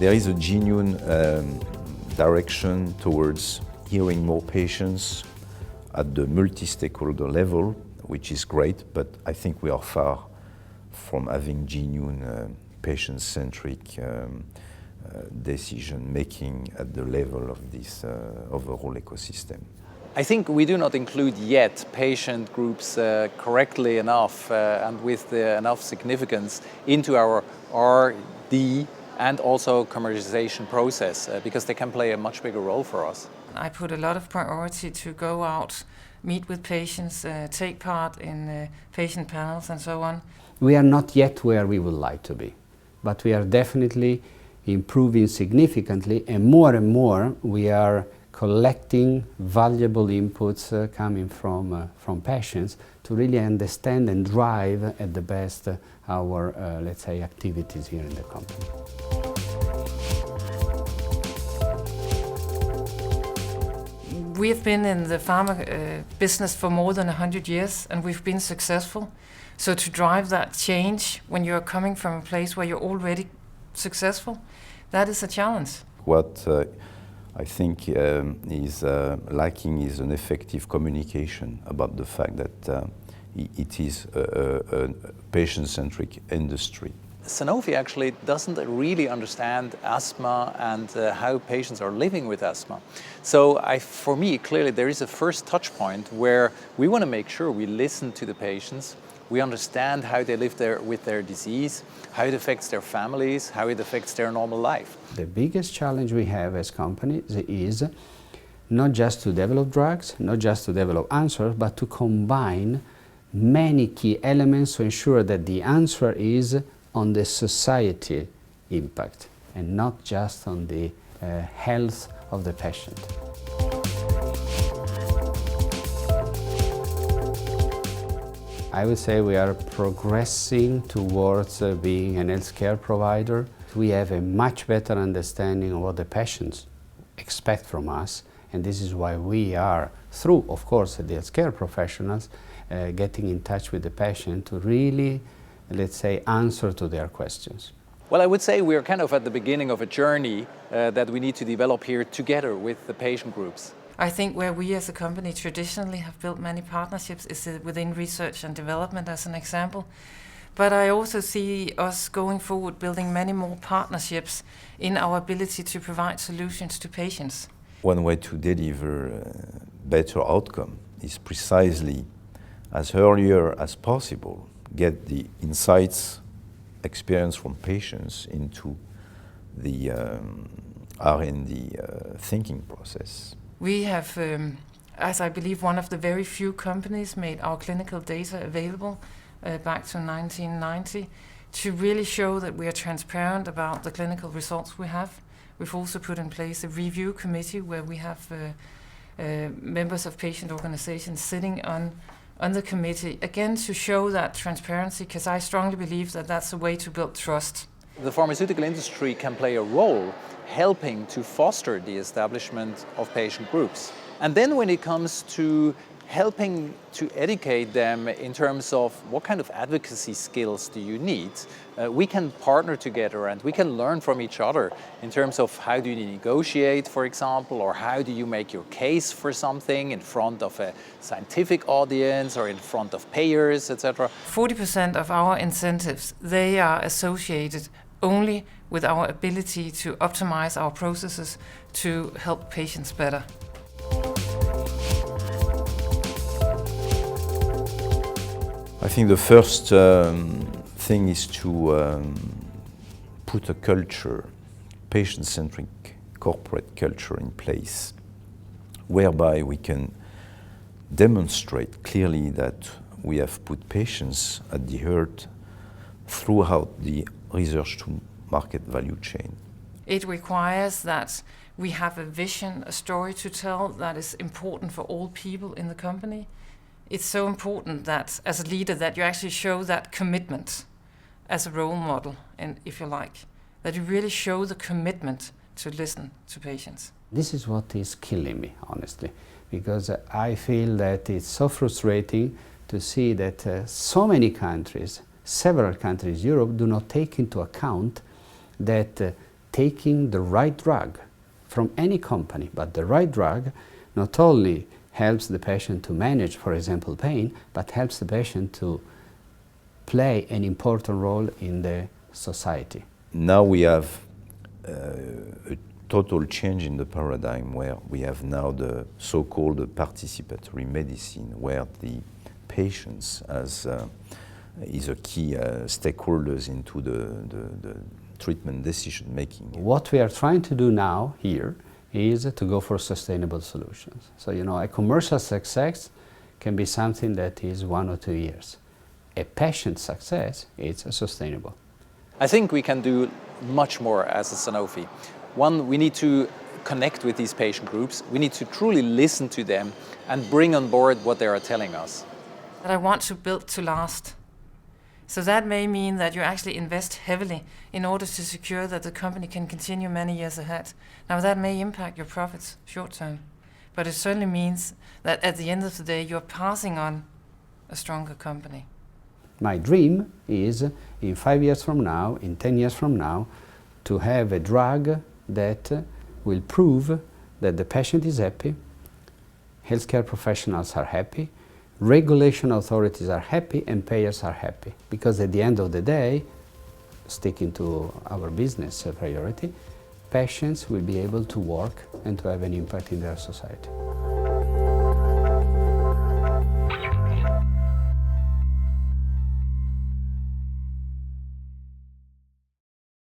There is a genuine direction towards hearing more patients at the multi-stakeholder level, which is great, but I think we are far from having genuine patient-centric decision-making at the level of this overall ecosystem. I think we do not include yet patient groups correctly enough and with enough significance into our R&D and also commercialization process because they can play a much bigger role for us. I put a lot of priority to go out, meet with patients, take part in patient panels and so on. We are not yet where we would like to be, but we are definitely improving significantly, and more we are collecting valuable inputs coming from patients to really understand and drive at the best our, let's say, activities here in the company. We have been in the pharma business for more than 100 years and we've been successful. So to drive that change when you're coming from a place where you're already successful, that is a challenge. What I think is lacking is an effective communication about the fact that it is a patient-centric industry. Sanofi actually doesn't really understand asthma and how patients are living with asthma. So for me, clearly there is a first touch point where we want to make sure we listen to the patients, we understand how they live with their disease, how it affects their families, how it affects their normal life. The biggest challenge we have as companies is not just to develop drugs, not just to develop answers, but to combine many key elements to ensure that the answer is on the society impact and not just on the health of the patient. I would say we are progressing towards being an healthcare provider. We have a much better understanding of what the patients expect from us, and this is why we are, through, of course, the healthcare professionals, getting in touch with the patient to really, let's say, answer to their questions. Well, I would say we're kind of at the beginning of a journey that we need to develop here together with the patient groups. I think where we as a company traditionally have built many partnerships is within research and development as an example. But I also see us going forward building many more partnerships in our ability to provide solutions to patients. One way to deliver better outcome is precisely as earlier as possible get the insights, experience from patients into the R&D thinking process. We have, as I believe, one of the very few companies made our clinical data available back to 1990 to really show that we are transparent about the clinical results we have. We've also put in place a review committee where we have members of patient organizations sitting on the committee, again to show that transparency, because I strongly believe that that's a way to build trust. The pharmaceutical industry can play a role helping to foster the establishment of patient groups. And then when it comes to helping to educate them in terms of what kind of advocacy skills do you need, we can partner together and we can learn from each other in terms of how do you negotiate, for example, or how do you make your case for something in front of a scientific audience or in front of payers, etc. 40% of our incentives, they are associated only with our ability to optimize our processes to help patients better. I think the first thing is to put a culture, patient-centric corporate culture in place, whereby we can demonstrate clearly that we have put patients at the heart throughout the research to market value chain. It requires that we have a vision, a story to tell that is important for all people in the company. It's so important that, as a leader, that you actually show that commitment as a role model, and if you like, that you really show the commitment to listen to patients. This is what is killing me, honestly, because I feel that it's so frustrating to see that so many countries, several countries in Europe, do not take into account that taking the right drug from any company, but the right drug not only helps the patient to manage, for example, pain, but helps the patient to play an important role in the society. Now we have a total change in the paradigm where we have now the so-called participatory medicine, where the patients is a key stakeholders into the treatment decision making. What we are trying to do now here is to go for sustainable solutions. So, you know, a commercial success can be something that is 1 or 2 years. A patient success is sustainable. I think we can do much more as a Sanofi. One, we need to connect with these patient groups. We need to truly listen to them and bring on board what they are telling us. That I want to build to last. So that may mean that you actually invest heavily in order to secure that the company can continue many years ahead. Now that may impact your profits short term, but it certainly means that at the end of the day you're passing on a stronger company. My dream is in 5 years from now, in 10 years from now, to have a drug that will prove that the patient is happy, healthcare professionals are happy, regulation authorities are happy, and payers are happy. Because at the end of the day, sticking to our business priority, patients will be able to work and to have an impact in their society.